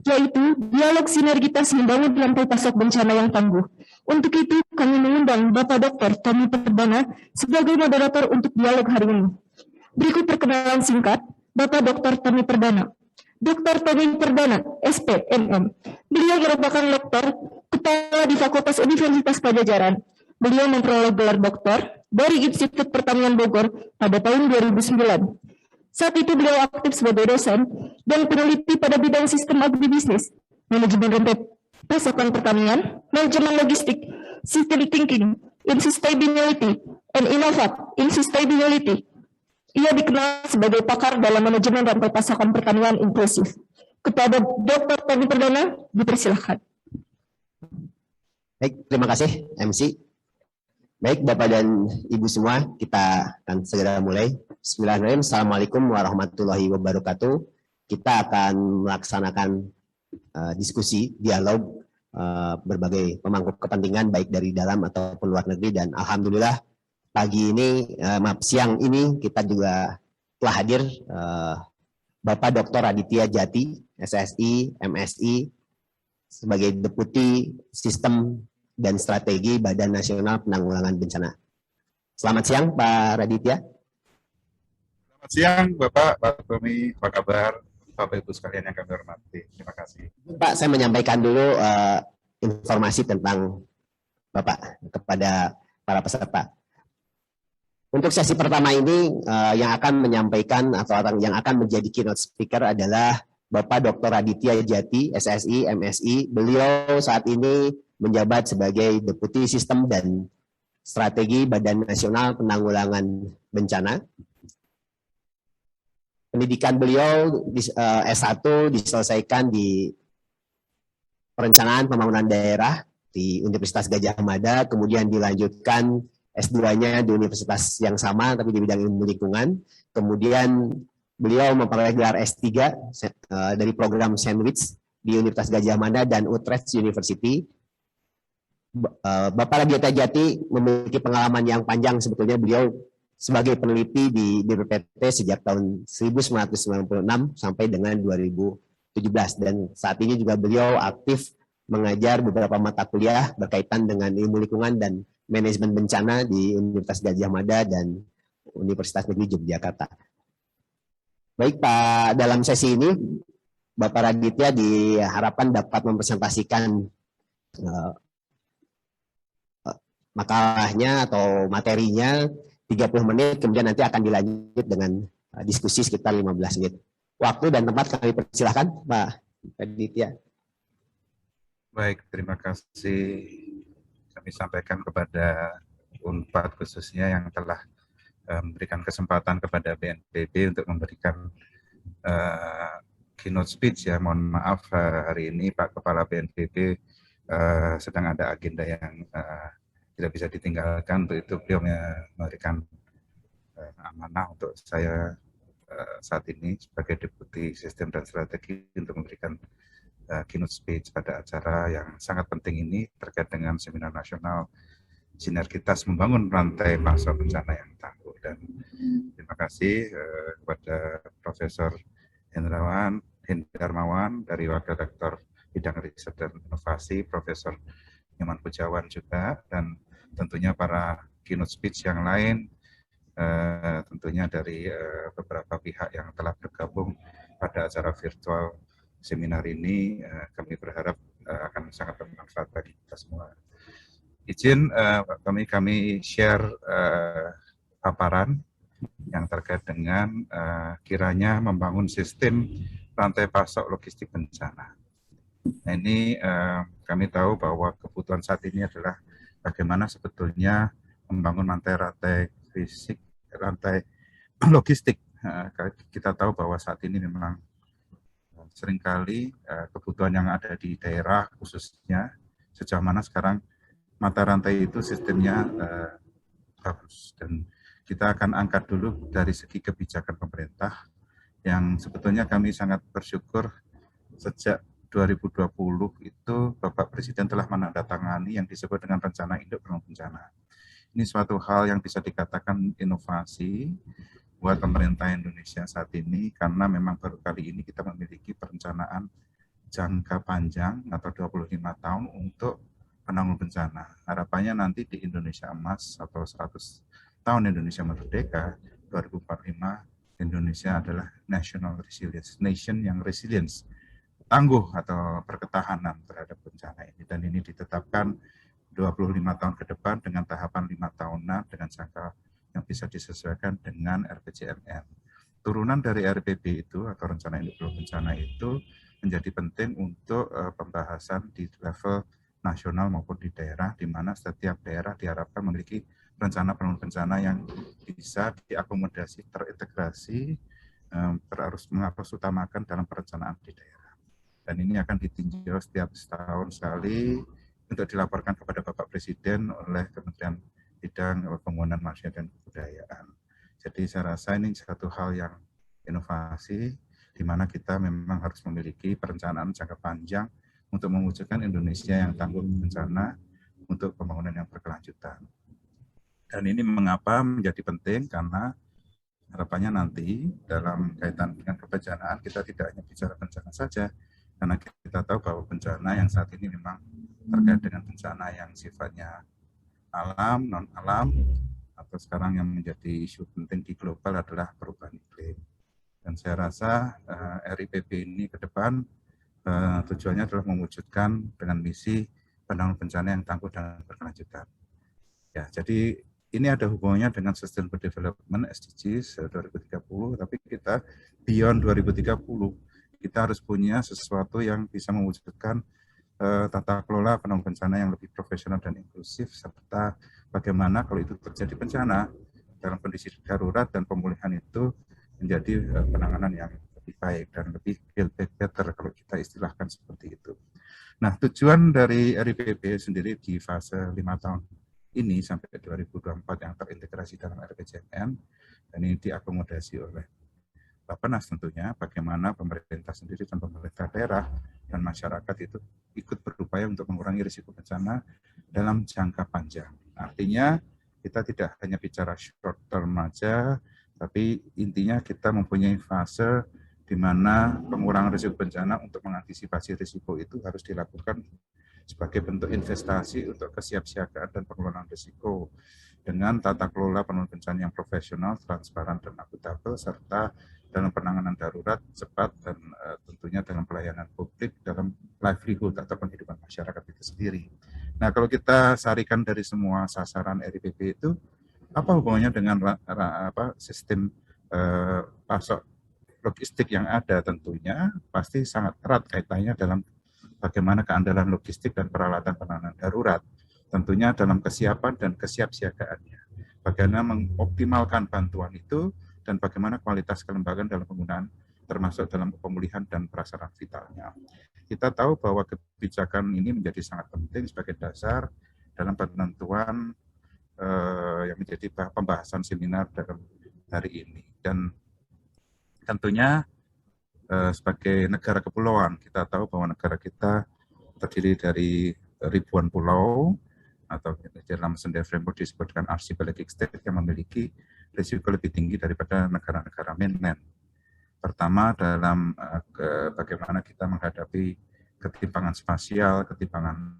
yaitu dialog sinergitas membangun rantai pasok bencana yang tangguh. Untuk itu, kami mengundang Bapak Dr. Tommy Perdana sebagai moderator untuk dialog hari ini. Berikut perkenalan singkat, Bapak Dr. Tommy Perdana. Dr. Tommy Perdana, SP, MM. Beliau merupakan lektor kepala di Fakultas Universitas Padjadjaran. Beliau memperoleh gelar doktor dari Institut Pertanian Bogor pada tahun 2009. Saat itu beliau aktif sebagai dosen dan peneliti pada bidang sistem agribisnis, manajemen rantai pasokan pertanian, manajemen logistik, system thinking in sustainability, and innovate in sustainability. Ia dikenal sebagai pakar dalam manajemen rantai pasokan pertanian inklusif. Kepada Dr. Tommy Perdana, dipersilahkan. Baik, terima kasih MC. Baik, Bapak dan Ibu semua, kita akan segera mulai. Bismillahirrahmanirrahim. Assalamualaikum warahmatullahi wabarakatuh. Kita akan melaksanakan diskusi, dialog berbagai pemangku kepentingan baik dari dalam ataupun luar negeri, dan alhamdulillah pagi ini, siang ini kita juga telah hadir Bapak Dr. Aditya Jati, SSI, MSI, sebagai Deputi Sistem dan Strategi Badan Nasional Penanggulangan Bencana. Selamat siang, Pak Raditya. Selamat siang, Bapak, Pak Tommy, apa kabar? Bapak Ibu sekalian yang kami hormati. Terima kasih. Pak, saya menyampaikan dulu informasi tentang Bapak kepada para peserta. Untuk sesi pertama ini, yang akan menyampaikan atau yang akan menjadi keynote speaker adalah Bapak Dr. Aditya Jati, SSI, MSI. Beliau saat ini menjabat sebagai Deputi Sistem dan Strategi Badan Nasional Penanggulangan Bencana. Pendidikan beliau S1 diselesaikan di Perencanaan Pembangunan Daerah di Universitas Gadjah Mada, kemudian dilanjutkan S2-nya di universitas yang sama tapi di bidang ilmu lingkungan. Kemudian beliau memperoleh gelar S3 dari program Sandwich di Universitas Gadjah Mada dan Utrecht University. Bapak Raditya Jati memiliki pengalaman yang panjang. Sebetulnya beliau sebagai peneliti di BPPT sejak tahun 1996 sampai dengan 2017, dan saat ini juga beliau aktif mengajar beberapa mata kuliah berkaitan dengan ilmu lingkungan dan manajemen bencana di Universitas Gadjah Mada dan Universitas Negeri Yogyakarta. Baik Pak, dalam sesi ini Bapak Raditya diharapkan dapat mempresentasikan makalahnya atau materinya 30 menit, kemudian nanti akan dilanjut dengan diskusi sekitar 15 menit. Waktu dan tempat kami persilahkan Pak Raditya. Baik, terima kasih. Kami sampaikan kepada UNPAD khususnya yang telah memberikan kesempatan kepada BNPB untuk memberikan keynote speech ya. Mohon maaf hari ini Pak Kepala BNPB sedang ada agenda yang tidak bisa ditinggalkan. Untuk itu beliau memberikan amanah untuk saya saat ini sebagai Deputi Sistem dan Strategi untuk memberikan keynote speech pada acara yang sangat penting ini terkait dengan Seminar Nasional Sinergitas Membangun Rantai Pasok Bencana yang Tangguh. Dan terima kasih kepada Profesor Hendarmawan dari Wakil Rektor Bidang Riset dan Inovasi, Profesor Nyoman Pujawan juga, dan tentunya para keynote speech yang lain, tentunya dari beberapa pihak yang telah bergabung pada acara virtual seminar ini. Kami berharap akan sangat bermanfaat bagi kita semua. Izin kami share paparan yang terkait dengan kiranya membangun sistem rantai pasok logistik bencana. Nah, ini kami tahu bahwa kebutuhan saat ini adalah bagaimana sebetulnya membangun rantai fisik, rantai logistik. Kita tahu bahwa saat ini memang seringkali kebutuhan yang ada di daerah khususnya sejauh mana sekarang mata rantai itu sistemnya bagus, dan kita akan angkat dulu dari segi kebijakan pemerintah yang sebetulnya kami sangat bersyukur sejak 2020 itu Bapak Presiden telah menandatangani yang disebut dengan Rencana Induk Penanggulangan Bencana. Ini suatu hal yang bisa dikatakan inovasi buat pemerintah Indonesia saat ini, karena memang baru kali ini kita memiliki perencanaan jangka panjang atau 25 tahun untuk penanggulangan bencana. Harapannya nanti di Indonesia Emas atau 100 tahun Indonesia Merdeka 2045, Indonesia adalah national resilience, nation yang resilience, tangguh atau berketahanan terhadap bencana ini. Dan ini ditetapkan 25 tahun ke depan dengan tahapan 5 tahunan dengan jangka yang bisa disesuaikan dengan RPJMN. Turunan dari RPB itu atau rencana induk bencana itu menjadi penting untuk pembahasan di level nasional maupun di daerah, di mana setiap daerah diharapkan memiliki rencana penanggulangan bencana yang bisa diakomodasi, terintegrasi, harus utamakan dalam perencanaan di daerah. Dan ini akan ditinjau setiap setahun sekali untuk dilaporkan kepada Bapak Presiden oleh Kementerian Bidang Pembangunan Manusia dan Kebudayaan. Jadi saya rasa ini satu hal yang inovasi, di mana kita memang harus memiliki perencanaan jangka panjang untuk mewujudkan Indonesia yang tangguh bencana untuk pembangunan yang berkelanjutan. Dan ini mengapa menjadi penting, karena harapannya nanti dalam kaitan dengan kebencanaan kita tidak hanya bicara bencana saja, karena kita tahu bahwa bencana yang saat ini memang terkait dengan bencana yang sifatnya alam, non-alam, atau sekarang yang menjadi isu penting di global adalah perubahan iklim. Dan saya rasa RIPB ini ke depan tujuannya adalah mewujudkan dengan misi penanggulangan bencana yang tangguh dan berkelanjutan. Ya, jadi ini ada hubungannya dengan Sustainable Development SDGs 2030, tapi kita beyond 2030, kita harus punya sesuatu yang bisa mewujudkan tata kelola penanggulangan bencana yang lebih profesional dan inklusif, serta bagaimana kalau itu terjadi bencana dalam kondisi darurat dan pemulihan itu menjadi penanganan yang lebih baik dan lebih build back better kalau kita istilahkan seperti itu. Nah, tujuan dari RIPB sendiri di fase 5 tahun ini sampai 2024 yang terintegrasi dalam RPJMN, dan ini diakomodasi oleh Bappenas tentunya, bagaimana pemerintah sendiri dan pemerintah daerah dan masyarakat itu ikut berupaya untuk mengurangi risiko bencana dalam jangka panjang. Artinya kita tidak hanya bicara short term saja, tapi intinya kita mempunyai fase di mana pengurangan risiko bencana untuk mengantisipasi risiko itu harus dilakukan sebagai bentuk investasi untuk kesiapsiagaan dan pengelolaan risiko dengan tata kelola penanggulangan bencana yang profesional, transparan, dan akuntabel, serta dalam penanganan darurat cepat dan tentunya dalam pelayanan publik dalam livelihood atau penghidupan masyarakat itu sendiri. Nah, kalau kita sarikan dari semua sasaran RIPB itu, apa hubungannya dengan sistem pasok logistik yang ada? Tentunya pasti sangat erat kaitannya dalam bagaimana keandalan logistik dan peralatan penanganan darurat. Tentunya dalam kesiapan dan kesiapsiagaannya. Bagaimana mengoptimalkan bantuan itu dan bagaimana kualitas kelembagaan dalam penggunaan termasuk dalam pemulihan dan prasarana vitalnya. Kita tahu bahwa kebijakan ini menjadi sangat penting sebagai dasar dalam penentuan yang menjadi pembahasan seminar dalam hari ini. Dan tentunya sebagai negara kepulauan, kita tahu bahwa negara kita terdiri dari ribuan pulau, atau dalam Sendai Framework disebutkan archipelagic state yang memiliki risiko lebih tinggi daripada negara-negara mainland. Pertama dalam bagaimana kita menghadapi ketimpangan spasial, ketimpangan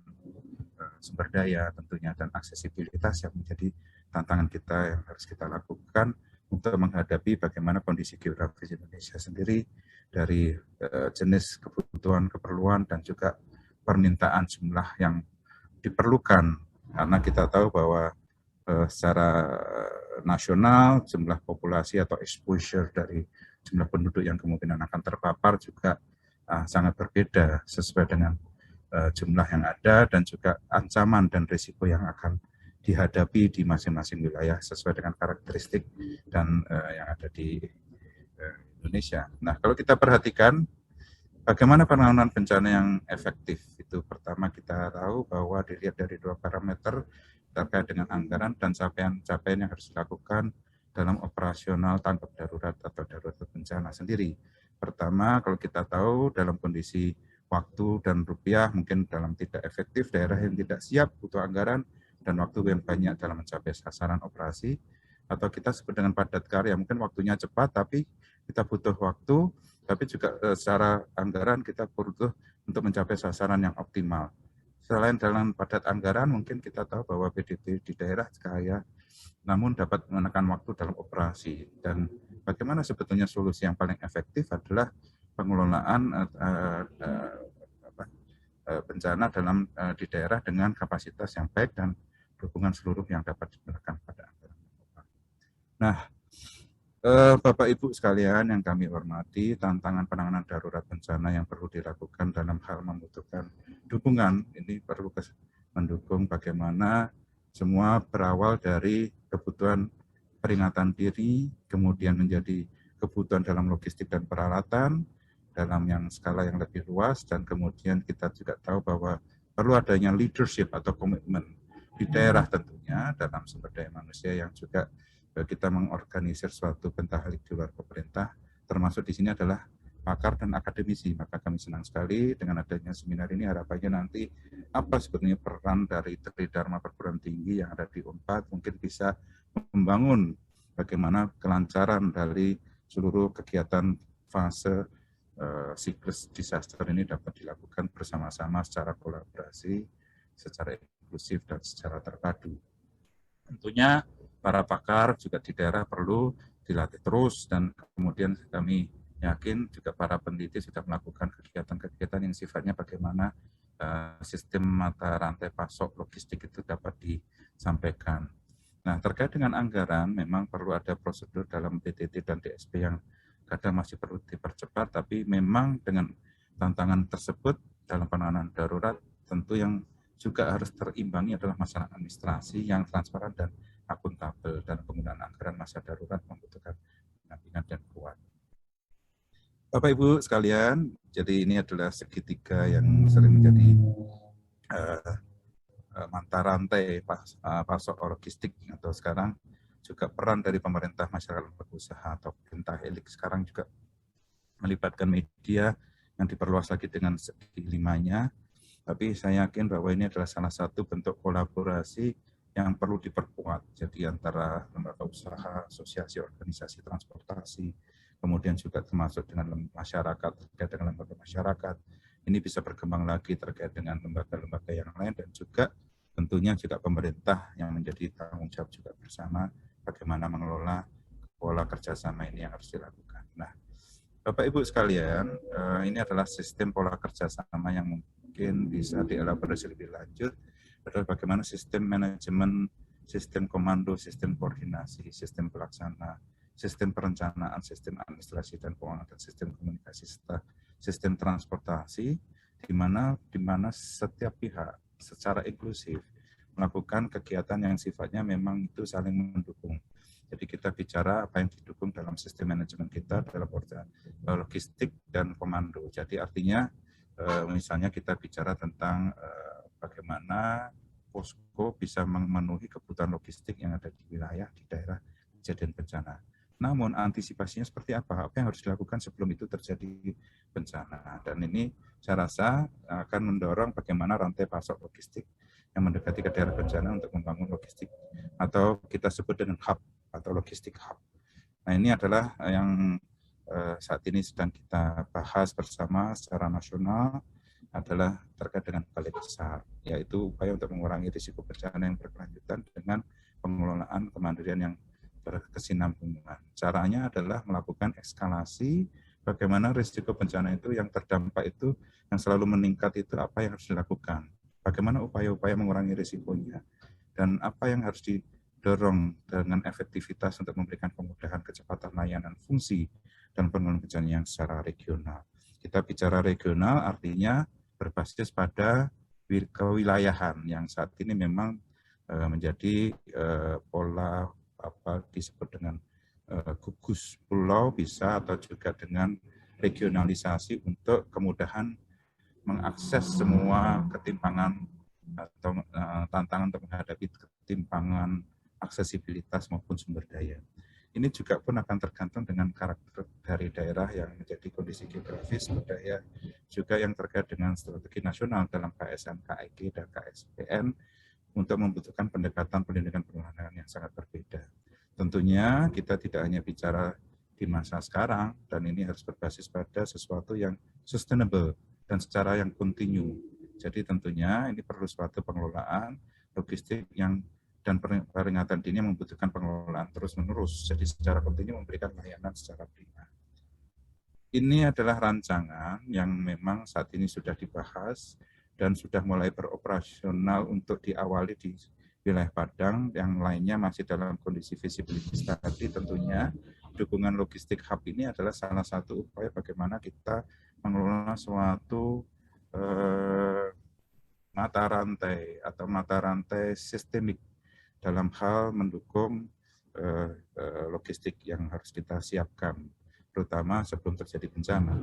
sumber daya tentunya, dan aksesibilitas yang menjadi tantangan kita yang harus kita lakukan untuk menghadapi bagaimana kondisi geografis Indonesia sendiri dari jenis kebutuhan, keperluan, dan juga permintaan jumlah yang diperlukan. Karena kita tahu bahwa secara nasional jumlah populasi atau exposure dari jumlah penduduk yang kemungkinan akan terpapar juga sangat berbeda sesuai dengan jumlah yang ada dan juga ancaman dan risiko yang akan dihadapi di masing-masing wilayah sesuai dengan karakteristik dan yang ada di Indonesia. Nah, kalau kita perhatikan bagaimana penanganan bencana yang efektif, itu pertama kita tahu bahwa dilihat dari 2 parameter terkait dengan anggaran dan capaian-capaian yang harus dilakukan dalam operasional tanggap darurat atau darurat bencana sendiri. Pertama, kalau kita tahu dalam kondisi waktu dan rupiah mungkin dalam tidak efektif, daerah yang tidak siap butuh anggaran dan waktu yang banyak dalam mencapai sasaran operasi, atau kita sebut dengan padat karya, mungkin waktunya cepat tapi kita butuh waktu Tapi juga secara anggaran kita butuh untuk mencapai sasaran yang optimal. Selain dalam padat anggaran, mungkin kita tahu bahwa PDT di daerah kaya, namun dapat menekan waktu dalam operasi. Dan bagaimana sebetulnya solusi yang paling efektif adalah pengelolaan bencana di daerah dengan kapasitas yang baik dan dukungan seluruh yang dapat diberikan pada anggaran. Nah, Bapak Ibu sekalian yang kami hormati, tantangan penanganan darurat bencana yang perlu dilakukan dalam hal membutuhkan dukungan, ini perlu mendukung bagaimana semua berawal dari kebutuhan peringatan diri, kemudian menjadi kebutuhan dalam logistik dan peralatan, dalam yang skala yang lebih luas, dan kemudian kita juga tahu bahwa perlu adanya leadership atau komitmen di daerah tentunya dalam sumber daya manusia yang juga kita mengorganisir suatu pentahalik di luar pemerintah, termasuk di sini adalah pakar dan akademisi. Maka kami senang sekali dengan adanya seminar ini, harapannya nanti apa sebenarnya peran dari Tridharma Perguruan Tinggi yang ada di UNPAD mungkin bisa membangun bagaimana kelancaran dari seluruh kegiatan fase siklus disaster ini dapat dilakukan bersama-sama secara kolaborasi, secara inklusif dan secara terpadu. Tentunya para pakar juga di daerah perlu dilatih terus, dan kemudian kami yakin juga para peneliti sudah melakukan kegiatan-kegiatan yang sifatnya bagaimana sistem mata rantai pasok logistik itu dapat disampaikan. Nah, terkait dengan anggaran, memang perlu ada prosedur dalam PTT dan DSP yang kadang masih perlu dipercepat, tapi memang dengan tantangan tersebut dalam penanganan darurat, tentu yang juga harus terimbangi adalah masalah administrasi yang transparan dan akuntabel, dan penggunaan anggaran masa darurat membutuhkan pendampingan dan kuat. Bapak Ibu sekalian, jadi ini adalah segitiga yang sering menjadi mata rantai pasok logistik, atau sekarang juga peran dari pemerintah, masyarakat, lembaga usaha atau pemerintah elit sekarang juga melibatkan media yang diperluas lagi dengan segi limanya. Tapi saya yakin bahwa ini adalah salah satu bentuk kolaborasi yang perlu diperkuat. Jadi antara lembaga usaha, asosiasi, organisasi transportasi, kemudian juga termasuk dengan masyarakat, terkait dengan lembaga masyarakat, ini bisa berkembang lagi terkait dengan lembaga-lembaga yang lain, dan juga tentunya juga pemerintah yang menjadi tanggung jawab juga bersama bagaimana mengelola pola kerjasama ini yang harus dilakukan. Nah, Bapak Ibu sekalian, ini adalah sistem pola kerjasama yang mungkin bisa dielaborasi lebih lanjut, adalah bagaimana sistem manajemen, sistem komando, sistem koordinasi, sistem pelaksana, sistem perencanaan, sistem administrasi dan keuangan, dan sistem komunikasi serta sistem transportasi, di mana setiap pihak secara inklusif melakukan kegiatan yang sifatnya memang itu saling mendukung. Jadi kita bicara apa yang didukung dalam sistem manajemen kita dalam logistik dan komando. Jadi artinya misalnya kita bicara tentang bagaimana posko bisa memenuhi kebutuhan logistik yang ada di wilayah, di daerah kejadian bencana. Namun antisipasinya seperti apa? Apa yang harus dilakukan sebelum itu terjadi bencana? Dan ini saya rasa akan mendorong bagaimana rantai pasok logistik yang mendekati ke daerah bencana untuk membangun logistik, atau kita sebut dengan hub atau logistik hub. Nah, ini adalah yang saat ini sedang kita bahas bersama secara nasional, adalah terkait dengan balai besar, yaitu upaya untuk mengurangi risiko bencana yang berkelanjutan dengan pengelolaan kemandirian yang berkesinambungan. Caranya adalah melakukan eskalasi bagaimana risiko bencana itu yang terdampak itu yang selalu meningkat itu apa yang harus dilakukan, bagaimana upaya-upaya mengurangi risikonya, dan apa yang harus didorong dengan efektivitas untuk memberikan kemudahan, kecepatan layanan, fungsi, dan penanganan bencana yang secara regional. Kita bicara regional artinya berbasis pada kewilayahan yang saat ini memang menjadi pola apa disebut dengan gugus pulau bisa, atau juga dengan regionalisasi untuk kemudahan mengakses semua ketimpangan atau tantangan untuk menghadapi ketimpangan aksesibilitas maupun sumber daya. Ini juga pun akan tergantung dengan karakter dari daerah yang menjadi kondisi geografis, budaya, juga yang terkait dengan strategi nasional dalam KSN, KIG, dan KSPN untuk membutuhkan pendekatan pendidikan perlahanan yang sangat berbeda. Tentunya kita tidak hanya bicara di masa sekarang, dan ini harus berbasis pada sesuatu yang sustainable dan secara yang kontinu. Jadi tentunya ini perlu suatu pengelolaan logistik yang dan peringatan dini membutuhkan pengelolaan terus-menerus. Jadi secara kontinu memberikan layanan secara prima. Ini adalah rancangan yang memang saat ini sudah dibahas dan sudah mulai beroperasional untuk diawali di wilayah Padang, yang lainnya masih dalam kondisi visibilitas tadi. Tentunya dukungan logistik hub ini adalah salah satu upaya bagaimana kita mengelola suatu mata rantai sistemik dalam hal mendukung logistik yang harus kita siapkan, terutama sebelum terjadi bencana.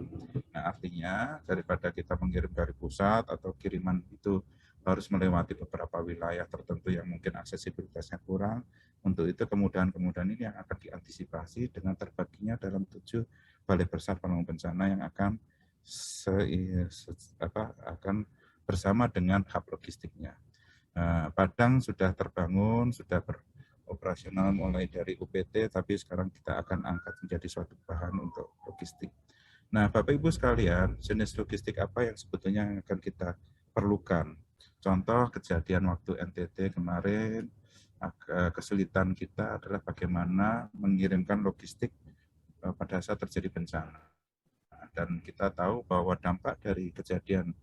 Nah, artinya daripada kita mengirim dari pusat atau kiriman itu harus melewati beberapa wilayah tertentu yang mungkin aksesibilitasnya kurang, untuk itu kemudahan-kemudahan ini yang akan diantisipasi dengan terbaginya dalam 7 balai besar penanggung bencana yang akan bersama dengan hub logistiknya. Padang sudah terbangun, sudah beroperasional mulai dari UPT, tapi sekarang kita akan angkat menjadi suatu bahan untuk logistik. Nah, Bapak Ibu sekalian, jenis logistik apa yang sebetulnya akan kita perlukan? Contoh kejadian waktu NTT kemarin, kesulitan kita adalah bagaimana mengirimkan logistik pada saat terjadi bencana. Dan kita tahu bahwa dampak dari kejadian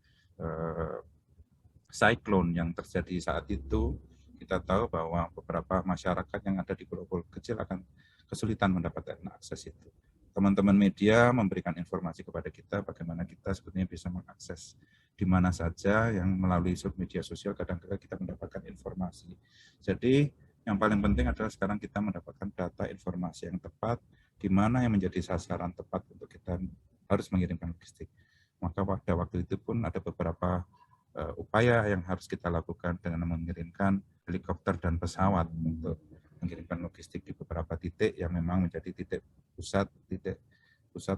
siklon yang terjadi saat itu, kita tahu bahwa beberapa masyarakat yang ada di pulau-pulau kecil akan kesulitan mendapatkan akses itu. Teman-teman media memberikan informasi kepada kita bagaimana kita sebetulnya bisa mengakses di mana saja, yang melalui media sosial kadang-kadang kita mendapatkan informasi. Jadi yang paling penting adalah sekarang kita mendapatkan data informasi yang tepat, di mana yang menjadi sasaran tepat untuk kita harus mengirimkan logistik. Maka pada waktu itu pun ada beberapa upaya yang harus kita lakukan dengan mengirimkan helikopter dan pesawat untuk mengirimkan logistik di beberapa titik yang memang menjadi titik pusat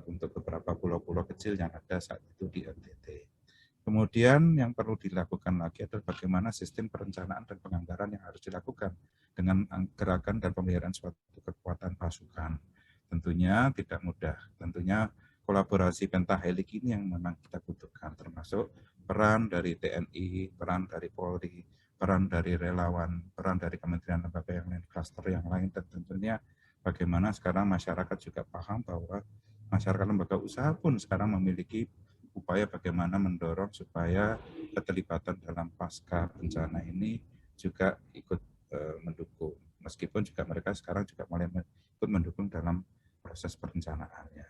untuk beberapa pulau-pulau kecil yang ada saat itu di NTT. Kemudian yang perlu dilakukan lagi adalah bagaimana sistem perencanaan dan penganggaran yang harus dilakukan dengan gerakan dan pemeliharaan suatu kekuatan pasukan. Tentunya tidak mudah, tentunya kolaborasi pentahelik ini yang memang kita butuhkan, termasuk peran dari TNI, peran dari Polri, peran dari relawan, peran dari kementerian lembaga yang lain, klaster yang lain, dan tentunya bagaimana sekarang masyarakat juga paham bahwa masyarakat lembaga usaha pun sekarang memiliki upaya bagaimana mendorong supaya keterlibatan dalam pasca bencana ini juga ikut mendukung. Meskipun juga mereka sekarang juga mulai ikut mendukung dalam proses perencanaannya.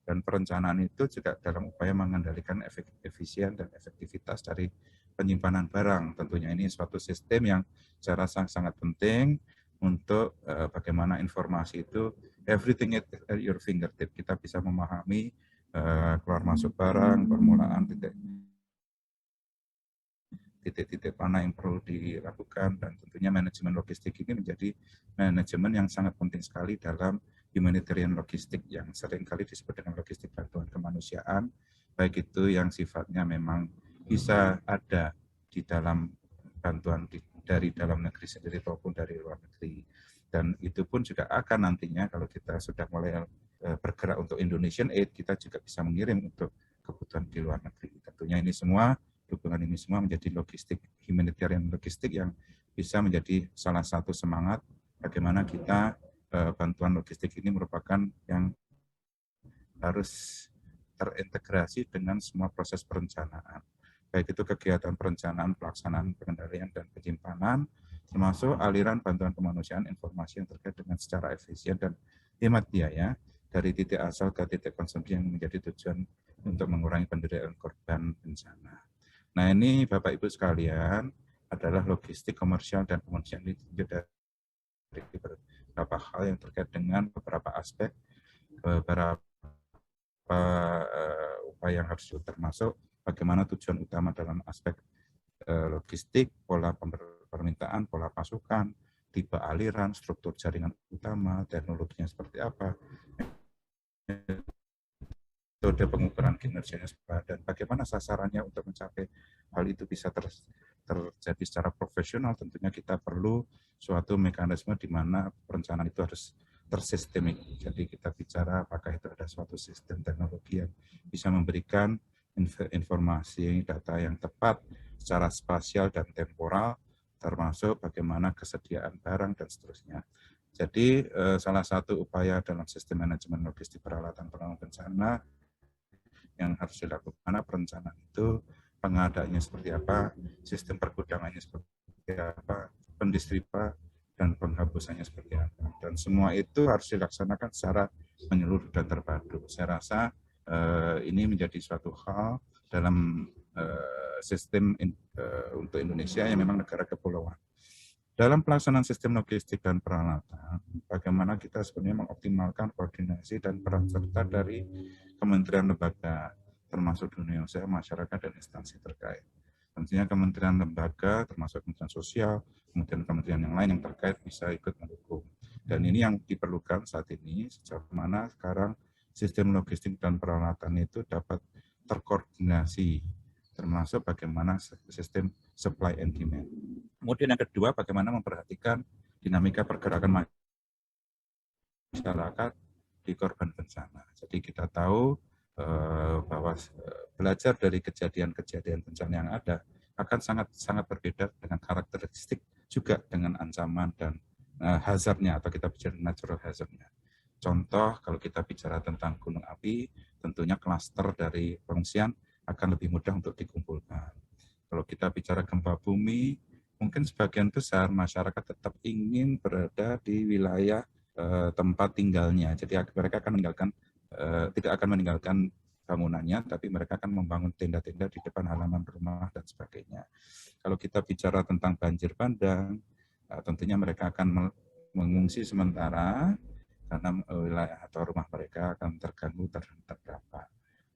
Dan perencanaan itu juga dalam upaya mengendalikan efisien dan efektivitas dari penyimpanan barang. Tentunya ini suatu sistem yang secara sangat penting untuk bagaimana informasi itu everything at your fingertip. Kita bisa memahami keluar masuk barang, permulaan titik-titik mana yang perlu dilakukan, dan tentunya manajemen logistik ini menjadi manajemen yang sangat penting sekali dalam humanitarian logistik yang seringkali disebut dengan logistik bantuan kemanusiaan, baik itu yang sifatnya memang bisa ada di dalam bantuan dari dalam negeri sendiri maupun dari luar negeri. Dan itu pun juga akan nantinya kalau kita sudah mulai bergerak untuk Indonesian Aid, kita juga bisa mengirim untuk kebutuhan di luar negeri. Tentunya ini semua, dukungan ini semua menjadi logistik, humanitarian logistik yang bisa menjadi salah satu semangat bagaimana kita bantuan logistik ini merupakan yang harus terintegrasi dengan semua proses perencanaan. Baik itu kegiatan perencanaan, pelaksanaan, pengendalian, dan penyimpanan, termasuk aliran bantuan kemanusiaan informasi yang terkait dengan secara efisien dan hemat biaya dari titik asal ke titik konsumsi yang menjadi tujuan untuk mengurangi penderitaan korban bencana. Nah, ini Bapak Ibu sekalian adalah logistik komersial dan komersial ini dari beberapa hal yang terkait dengan beberapa aspek, beberapa upaya yang harus termasuk bagaimana tujuan utama dalam aspek logistik, pola permintaan, pola pasukan, tipe aliran, struktur jaringan utama, teknologinya seperti apa, metode pengukuran kinerjanya dan bagaimana sasarannya untuk mencapai hal itu bisa terjadi secara profesional. Tentunya kita perlu suatu mekanisme di mana perencanaan itu harus tersistemik. Jadi kita bicara apakah itu ada suatu sistem teknologi yang bisa memberikan informasi data yang tepat secara spasial dan temporal, termasuk bagaimana kesediaan barang dan seterusnya. Jadi salah satu upaya dalam sistem manajemen logistik peralatan penanggulangan bencana yang harus dilakukan perencanaan itu, pengadaannya seperti apa, sistem pergudangannya seperti apa, pendistribusian dan penghapusannya seperti apa. Dan semua itu harus dilaksanakan secara menyeluruh dan terpadu. Saya rasa ini menjadi suatu hal dalam sistem untuk Indonesia yang memang negara kepulauan. Dalam pelaksanaan sistem logistik dan peralatan, bagaimana kita sebenarnya mengoptimalkan koordinasi dan peran serta dari kementerian lembaga, termasuk dunia usaha, masyarakat, dan instansi terkait. Tentunya kementerian lembaga, termasuk kementerian sosial, kementerian yang lain yang terkait bisa ikut mendukung. Dan ini yang diperlukan saat ini, sejauh mana sekarang sistem logistik dan peralatan itu dapat terkoordinasi, termasuk bagaimana sistem supply and demand. Kemudian yang kedua, bagaimana memperhatikan dinamika pergerakan masyarakat di korban bencana. Jadi kita tahu bahwa belajar dari kejadian-kejadian bencana yang ada akan sangat berbeda dengan karakteristik juga dengan ancaman dan hazardnya, atau kita bicara natural hazardnya. Contoh, kalau kita bicara tentang gunung api, tentunya klaster dari pengungsian akan lebih mudah untuk dikumpulkan. Kalau kita bicara gempa bumi, mungkin sebagian besar masyarakat tetap ingin berada di wilayah tempat tinggalnya. Jadi mereka akan tidak akan meninggalkan bangunannya, tapi mereka akan membangun tenda-tenda di depan halaman rumah dan sebagainya. Kalau kita bicara tentang banjir bandang, tentunya mereka akan mengungsi sementara karena wilayah atau rumah mereka akan terganggu terdampak.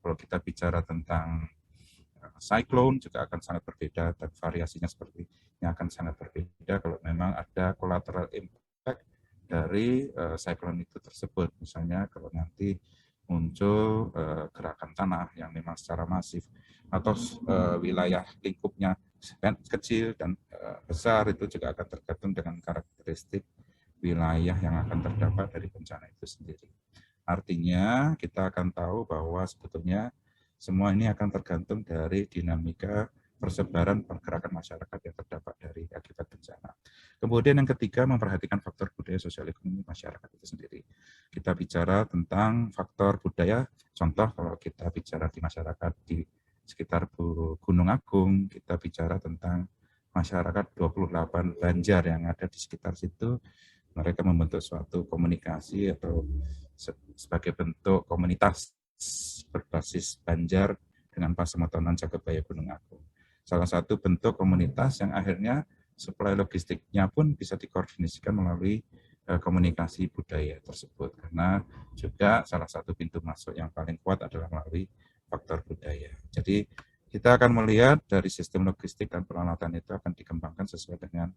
Kalau kita bicara tentang cyclone juga akan sangat berbeda dan variasinya sepertinya akan sangat berbeda kalau memang ada collateral impact dari cyclone itu tersebut. Misalnya kalau nanti muncul gerakan tanah yang memang secara masif atau wilayah lingkupnya kecil dan besar, itu juga akan tergantung dengan karakteristik wilayah yang akan terdampak dari bencana itu sendiri. Artinya kita akan tahu bahwa sebetulnya semua ini akan tergantung dari dinamika persebaran pergerakan masyarakat yang terdampak dari akibat bencana. Kemudian yang ketiga, memperhatikan faktor budaya sosial ekonomi masyarakat itu sendiri. Kita bicara tentang faktor budaya, contoh kalau kita bicara di masyarakat di sekitar Gunung Agung, kita bicara tentang masyarakat 28 Banjar yang ada di sekitar situ. Mereka membentuk suatu komunikasi atau sebagai bentuk komunitas berbasis Banjar dengan Pasemotonan Jagabaya Gunung Agung. Salah satu bentuk komunitas yang akhirnya supply logistiknya pun bisa dikoordinasikan melalui komunikasi budaya tersebut, karena juga salah satu pintu masuk yang paling kuat adalah melalui faktor budaya. Jadi kita akan melihat dari sistem logistik dan peralatan itu akan dikembangkan sesuai dengan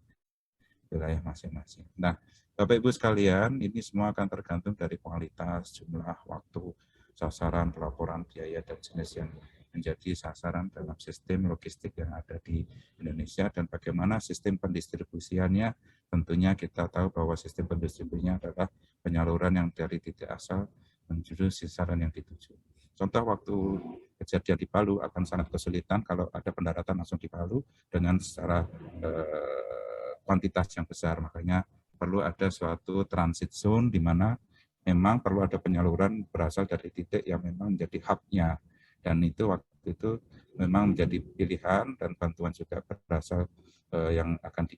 wilayah masing-masing. Nah, Bapak Ibu sekalian, ini semua akan tergantung dari kualitas, jumlah, waktu, sasaran, pelaporan, biaya, dan jenis yang menjadi sasaran dalam sistem logistik yang ada di Indonesia, dan bagaimana sistem pendistribusiannya. Tentunya kita tahu bahwa sistem pendistribusinya adalah penyaluran yang dari titik asal menuju sasaran yang dituju. Contoh, waktu kejadian di Palu akan sangat kesulitan kalau ada pendaratan langsung di Palu dengan secara kuantitas yang besar. Makanya perlu ada suatu transit zone di mana memang perlu ada penyaluran berasal dari titik yang memang menjadi hub-nya. Dan itu waktu itu memang menjadi pilihan, dan bantuan juga berasal yang akan di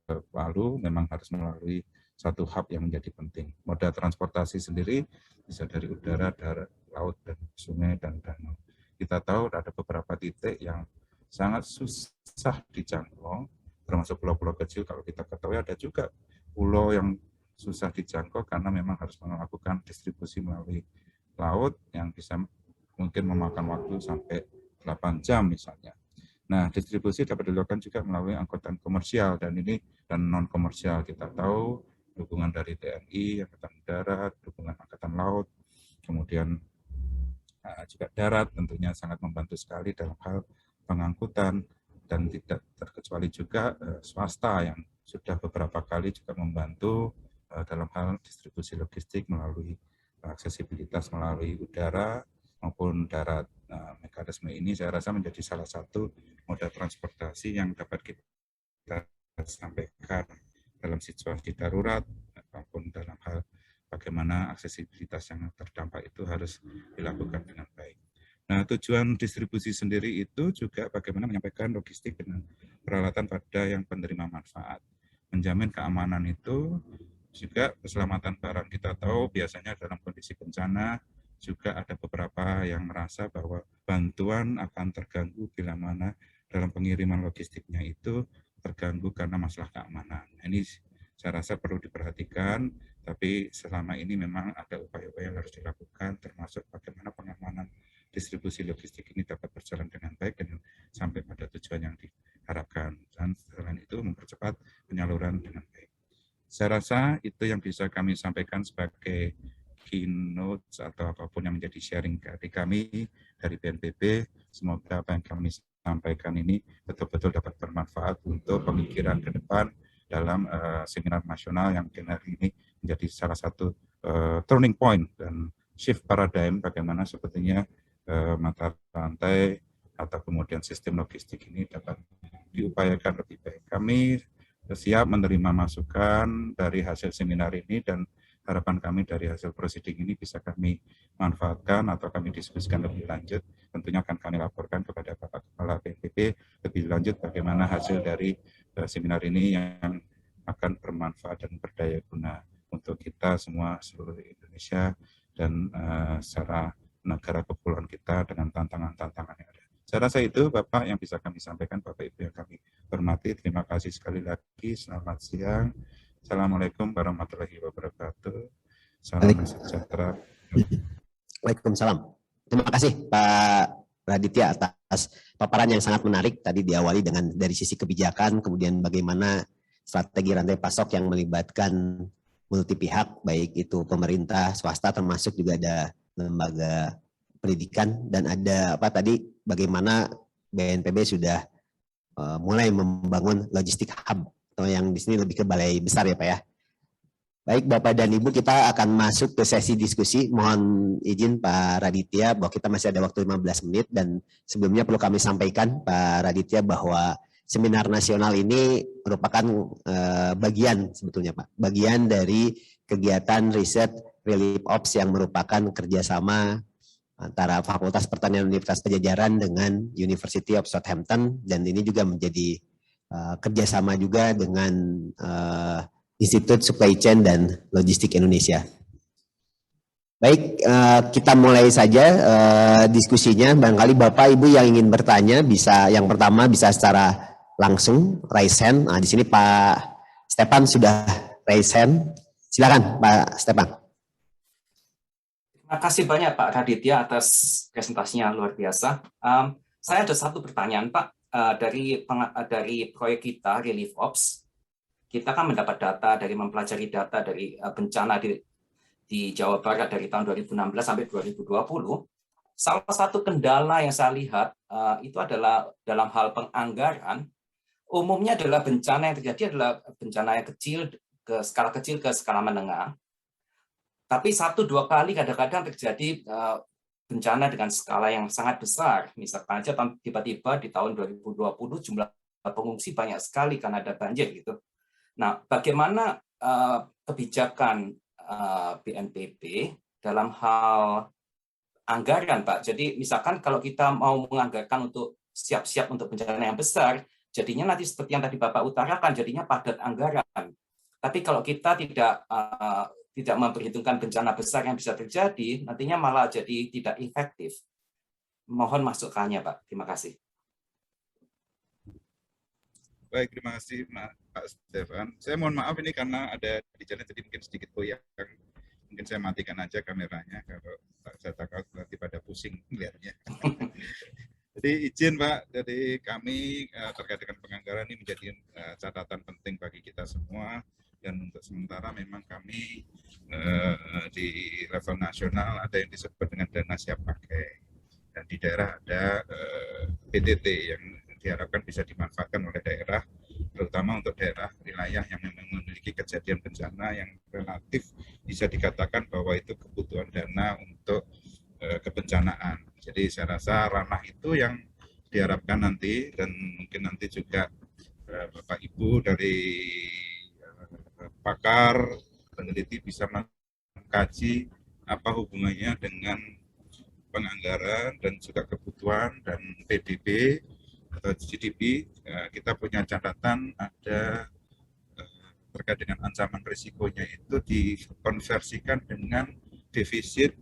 Palu memang harus melalui satu hub yang menjadi penting. Moda transportasi sendiri bisa dari udara, darat, laut, dan sungai, dan danau. Kita tahu ada beberapa titik yang sangat susah dijangkau, termasuk pulau-pulau kecil. Kalau kita ketahui ada juga pulau yang susah dijangkau karena memang harus melakukan distribusi melalui laut yang bisa mungkin memakan waktu sampai 8 jam misalnya. Nah, distribusi dapat dilakukan juga melalui angkutan komersial dan non komersial. Kita tahu dukungan dari TNI, Angkatan Darat, dukungan Angkatan Laut, kemudian juga darat tentunya sangat membantu sekali dalam hal pengangkutan, dan tidak terkecuali juga swasta yang sudah beberapa kali juga membantu dalam hal distribusi logistik melalui aksesibilitas melalui udara maupun darat. Nah, mekanisme ini saya rasa menjadi salah satu moda transportasi yang dapat kita sampaikan dalam situasi darurat maupun dalam hal bagaimana aksesibilitas yang terdampak itu harus dilakukan dengan baik. Nah, tujuan distribusi sendiri itu juga bagaimana menyampaikan logistik dengan peralatan pada yang penerima manfaat. Menjamin keamanan itu juga keselamatan barang. Kita tahu biasanya dalam kondisi bencana juga ada beberapa yang merasa bahwa bantuan akan terganggu bila mana dalam pengiriman logistiknya itu terganggu karena masalah keamanan. Ini saya rasa perlu diperhatikan, tapi selama ini memang ada upaya-upaya yang harus dilakukan, termasuk bagaimana pengamanan distribusi logistik ini dapat berjalan dengan baik dan sampai pada tujuan yang diharapkan. Dan selain itu mempercepat penyaluran dengan baik. Saya rasa itu yang bisa kami sampaikan sebagai keynote atau apapun yang menjadi sharing dari kami, dari BNPB. Semoga apa yang kami sampaikan ini betul-betul dapat bermanfaat untuk pemikiran ke depan dalam seminar nasional yang mungkin hari ini menjadi salah satu turning point dan shift paradigm bagaimana sebetulnya mata rantai atau kemudian sistem logistik ini dapat diupayakan lebih baik. Kami siap menerima masukan dari hasil seminar ini dan harapan kami dari hasil proceeding ini bisa kami manfaatkan atau kami diskusikan lebih lanjut. Tentunya akan kami laporkan kepada Bapak Kepala BNPB lebih lanjut bagaimana hasil dari seminar ini yang akan bermanfaat dan berdaya guna untuk kita semua seluruh Indonesia dan secara negara kepulauan kita dengan tantangan-tantangan yang ada. Saya rasa itu Bapak yang bisa kami sampaikan, Bapak Ibu yang kami hormati. Terima kasih sekali lagi. Selamat siang. Assalamualaikum warahmatullahi wabarakatuh. Salam sejahtera. Waalaikumsalam. Terima kasih Pak Raditya atas paparan yang sangat menarik. Tadi diawali dengan dari sisi kebijakan, kemudian bagaimana strategi rantai pasok yang melibatkan multi pihak, baik itu pemerintah, swasta, termasuk juga ada lembaga pendidikan, dan ada apa tadi bagaimana BNPB sudah mulai membangun logistik hub, atau yang di sini lebih ke balai besar ya Pak ya. Baik Bapak dan Ibu, kita akan masuk ke sesi diskusi. Mohon izin Pak Raditya bahwa kita masih ada waktu 15 menit, dan sebelumnya perlu kami sampaikan Pak Raditya bahwa seminar nasional ini merupakan bagian sebetulnya Pak, bagian dari kegiatan riset Relief Ops yang merupakan kerjasama antara Fakultas Pertanian Universitas Padjadjaran dengan University of Southampton, dan ini juga menjadi kerjasama juga dengan Institut Supply Chain dan Logistik Indonesia. Baik, kita mulai saja diskusinya. Barangkali Bapak Ibu yang ingin bertanya bisa, yang pertama bisa secara langsung raise hand. Nah, di sini Pak Stepan sudah raise hand. Silakan Pak Stepan. Terima kasih banyak Pak Raditya atas presentasinya luar biasa. Saya ada satu pertanyaan Pak. Dari proyek kita Relief Ops, kita kan mendapat data dari mempelajari data dari bencana di Jawa Barat dari tahun 2016 sampai 2020. Salah satu kendala yang saya lihat itu adalah dalam hal penganggaran, umumnya adalah bencana yang terjadi adalah bencana yang kecil ke skala menengah. Tapi 1-2 kali kadang-kadang terjadi bencana dengan skala yang sangat besar. Misalkan aja tiba-tiba di tahun 2020 jumlah pengungsi banyak sekali karena ada banjir gitu. Nah, bagaimana kebijakan BNPB dalam hal anggaran, Pak? Jadi misalkan kalau kita mau menganggarkan untuk siap-siap untuk bencana yang besar, jadinya nanti seperti yang tadi Bapak utarakan, jadinya padat anggaran. Tapi kalau kita tidak memperhitungkan bencana besar yang bisa terjadi, nantinya malah jadi tidak efektif. Mohon masukannya, Pak. Terima kasih. Baik, terima kasih Pak Stefan. Saya mohon maaf ini karena ada di jalan, jadi mungkin sedikit goyang. Mungkin saya matikan aja kameranya, kalau saya takut nanti pada pusing melihatnya. Jadi izin Pak, dari kami terkait dengan penganggaran ini menjadi catatan penting bagi kita semua. Dan untuk sementara memang kami di level nasional ada yang disebut dengan dana siap pakai, dan di daerah ada PTT yang diharapkan bisa dimanfaatkan oleh daerah terutama untuk daerah wilayah yang memang memiliki kejadian bencana yang relatif bisa dikatakan bahwa itu kebutuhan dana untuk kebencanaan. Jadi saya rasa ranah itu yang diharapkan nanti, dan mungkin nanti juga Bapak Ibu dari pakar peneliti bisa mengkaji apa hubungannya dengan penganggaran dan juga kebutuhan dan PDB atau GDP. Kita punya catatan ada terkait dengan ancaman risikonya itu dikonversikan dengan defisit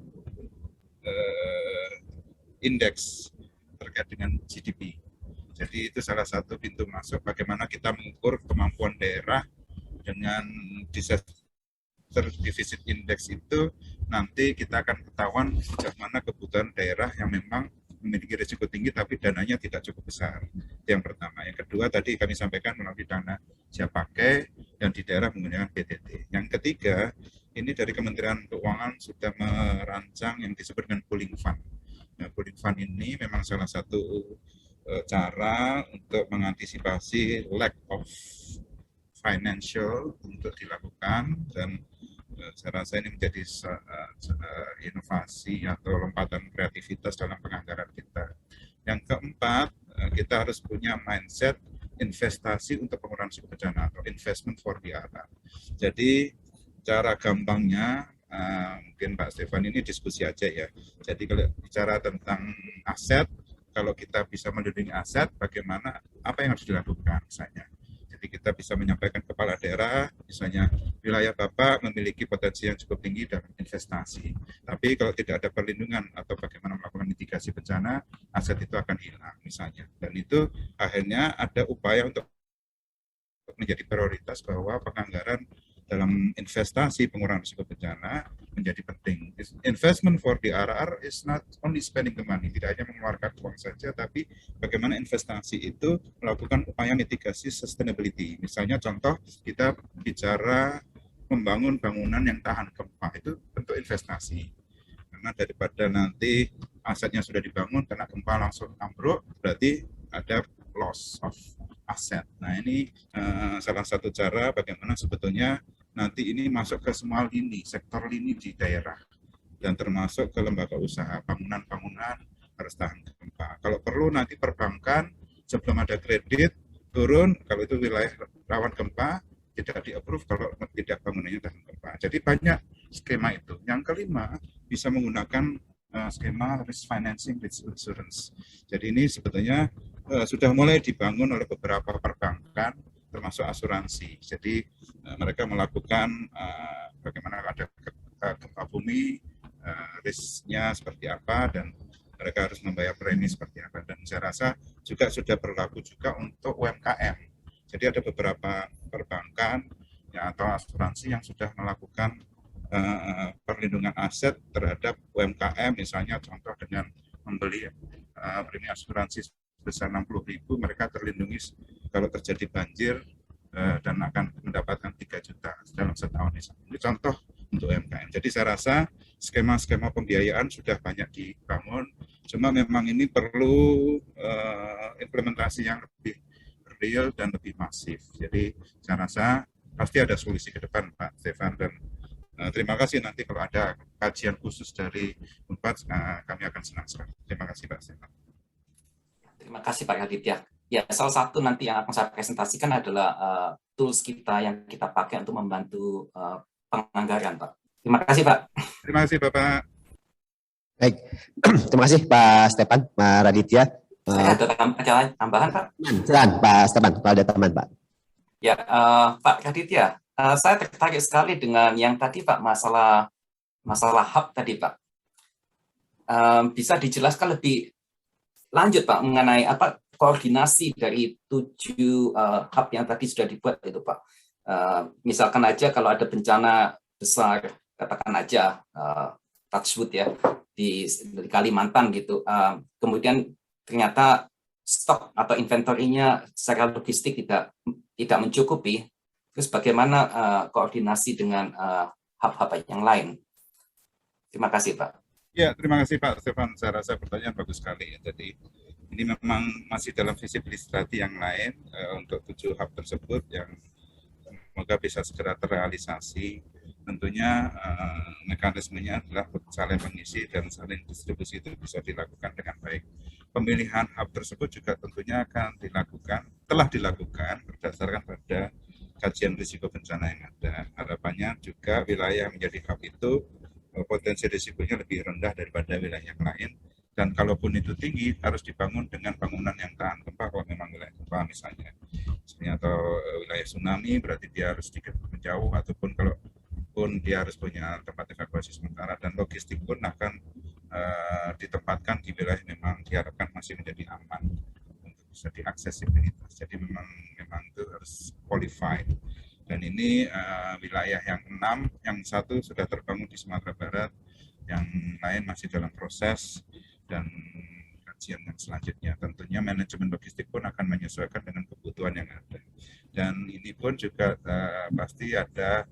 indeks terkait dengan GDP. Jadi itu salah satu pintu masuk bagaimana kita mengukur kemampuan daerah dengan defisit indeks itu. Nanti kita akan ketahuan sejauh mana kebutuhan daerah yang memang memiliki risiko tinggi tapi dananya tidak cukup besar. Itu yang pertama. Yang kedua tadi kami sampaikan melalui dana siap pakai dan di daerah menggunakan PTT. Yang ketiga, ini dari Kementerian Keuangan sudah merancang yang disebut dengan pooling fund. Nah, pooling fund ini memang salah satu cara untuk mengantisipasi lack of financial untuk dilakukan, dan saya rasa ini menjadi inovasi atau lompatan kreativitas dalam penganggaran kita. Yang keempat, kita harus punya mindset investasi untuk pengurangan risiko bencana atau investment for the RR. Jadi cara gampangnya, mungkin Pak Stefan ini diskusi aja ya. Jadi kalau bicara tentang aset, kalau kita bisa melindungi aset, bagaimana, apa yang harus dilakukan misalnya. Jadi kita bisa menyampaikan kepala daerah, misalnya wilayah Bapak memiliki potensi yang cukup tinggi dalam investasi. Tapi kalau tidak ada perlindungan atau bagaimana melakukan mitigasi bencana, aset itu akan hilang misalnya. Dan itu akhirnya ada upaya untuk menjadi prioritas bahwa penganggaran dalam investasi pengurangan risiko bencana menjadi penting. Investment for the RR is not only spending the money, tidak hanya mengeluarkan uang saja, tapi bagaimana investasi itu melakukan upaya mitigasi sustainability. Misalnya contoh kita bicara membangun bangunan yang tahan gempa, itu bentuk investasi. Karena daripada nanti asetnya sudah dibangun, kena gempa langsung ambruk, berarti ada loss of aset. Nah ini salah satu cara bagaimana sebetulnya nanti ini masuk ke semua lini, sektor lini di daerah, dan termasuk ke lembaga usaha, bangunan-bangunan harus tahan gempa. Kalau perlu nanti perbankan sebelum ada kredit turun, kalau itu wilayah rawan gempa tidak di-approve kalau tidak bangunannya tahan gempa. Jadi banyak skema itu. Yang kelima, bisa menggunakan skema risk financing, risk insurance. Jadi ini sebetulnya sudah mulai dibangun oleh beberapa perbankan, termasuk asuransi. Jadi mereka melakukan bagaimana ada gempa bumi, risknya seperti apa, dan mereka harus membayar premi seperti apa. Dan saya rasa juga sudah berlaku juga untuk UMKM. Jadi ada beberapa perbankan ya, atau asuransi yang sudah melakukan perlindungan aset terhadap UMKM, misalnya contoh dengan membeli premi asuransi sebesar 60.000, mereka terlindungi kalau terjadi banjir dan akan mendapatkan 3 juta dalam setahun. Ini contoh untuk UMKM. Jadi saya rasa skema-skema pembiayaan sudah banyak dibangun, cuma memang ini perlu implementasi yang lebih real dan lebih masif. Jadi saya rasa pasti ada solusi ke depan, Pak Stefan, dan terima kasih. Nanti kalau ada kajian khusus dari Unpad, kami akan senang sekali. Terima kasih, Pak Stefan. Terima kasih Pak Aditya. Ya, salah satu nanti yang akan saya presentasikan adalah tools kita yang kita pakai untuk membantu penganggaran, Pak. Terima kasih, Pak. Terima kasih, Bapak. Baik, terima kasih Pak Stefan, Pak Raditya. Saya ada tambahan, Pak. Silakan Pak Stefan, kalau ada tambahan, Pak. Ya, Pak Raditya, saya tertarik sekali dengan yang tadi, Pak, masalah hub tadi, Pak. Bisa dijelaskan lebih lanjut, Pak, mengenai apa koordinasi dari 7 hub yang tadi sudah dibuat itu, Pak. Misalkan aja kalau ada bencana besar, katakan aja touchwood ya di Kalimantan gitu, kemudian ternyata stok atau inventorinya secara logistik tidak mencukupi, terus bagaimana koordinasi dengan hub-hub yang lain? Terima kasih, Pak. Ya, terima kasih Pak Stefan. Saya rasa pertanyaan bagus sekali. Jadi Ini memang masih dalam visibility yang lain untuk 7 hub tersebut yang semoga bisa segera terrealisasi. Tentunya mekanismenya adalah saling mengisi dan saling distribusi itu bisa dilakukan dengan baik. Pemilihan hub tersebut juga tentunya akan telah dilakukan berdasarkan pada kajian risiko bencana yang ada. Harapannya juga wilayah yang menjadi hub itu potensi risikonya lebih rendah daripada wilayah yang lain. Dan kalaupun itu tinggi, harus dibangun dengan bangunan yang tahan gempa kalau memang wilayah gempa misalnya. Atau wilayah tsunami, berarti dia harus sedikit menjauh, ataupun kalau pun dia harus punya tempat evakuasi sementara, dan logistik pun akan ditempatkan di wilayah memang diharapkan masih menjadi aman untuk bisa diaksesibilitas. Jadi memang itu harus qualified. Dan ini wilayah yang 6, yang 1 sudah terbangun di Sumatera Barat, yang lain masih dalam proses dan kajian yang selanjutnya. Tentunya manajemen logistik pun akan menyesuaikan dengan kebutuhan yang ada. Dan ini pun juga pasti ada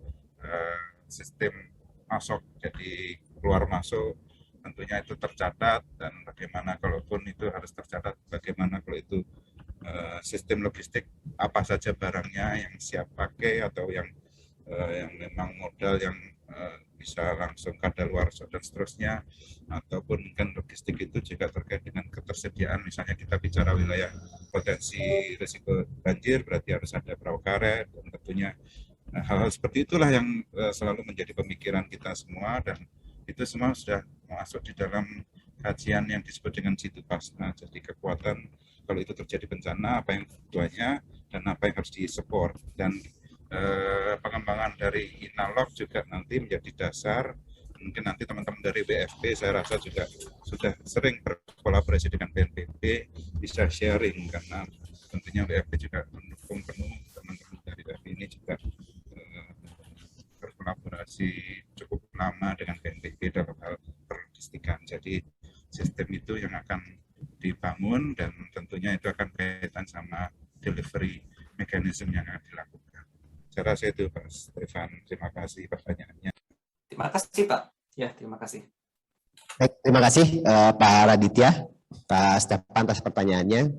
sistem masuk, jadi keluar masuk tentunya itu tercatat, dan bagaimana kalaupun itu harus tercatat, bagaimana kalau itu sistem logistik apa saja barangnya yang siap pakai atau yang memang modal yang bisa langsung kadaluarsa dan seterusnya, ataupun mungkin logistik itu juga terkait dengan ketersediaan. Misalnya kita bicara wilayah potensi risiko banjir, berarti harus ada perahu karet, dan tentunya hal-hal seperti itulah yang selalu menjadi pemikiran kita semua, dan itu semua sudah masuk di dalam kajian yang disebut dengan Situpasna. Jadi kekuatan kalau itu terjadi bencana, apa yang kebutuhannya dan apa yang harus disupport, dan pengembangan dari Inalog juga nanti menjadi dasar. Mungkin nanti teman-teman dari WFP saya rasa juga sudah sering berkolaborasi dengan BNPB, bisa sharing, karena tentunya WFP juga mendukung penuh teman-teman dari WFP ini juga berkolaborasi cukup lama dengan BNPB dalam hal perlogistikan. Jadi sistem itu yang akan dibangun, dan tentunya itu akan kaitan sama delivery mechanism yang akan dilakukan. Saya rasa itu Pak Stefan. Terima kasih pertanyaannya. Terima kasih Pak. Ya, terima kasih. Baik, terima kasih Pak Raditya, Pak Stefan atas pertanyaannya.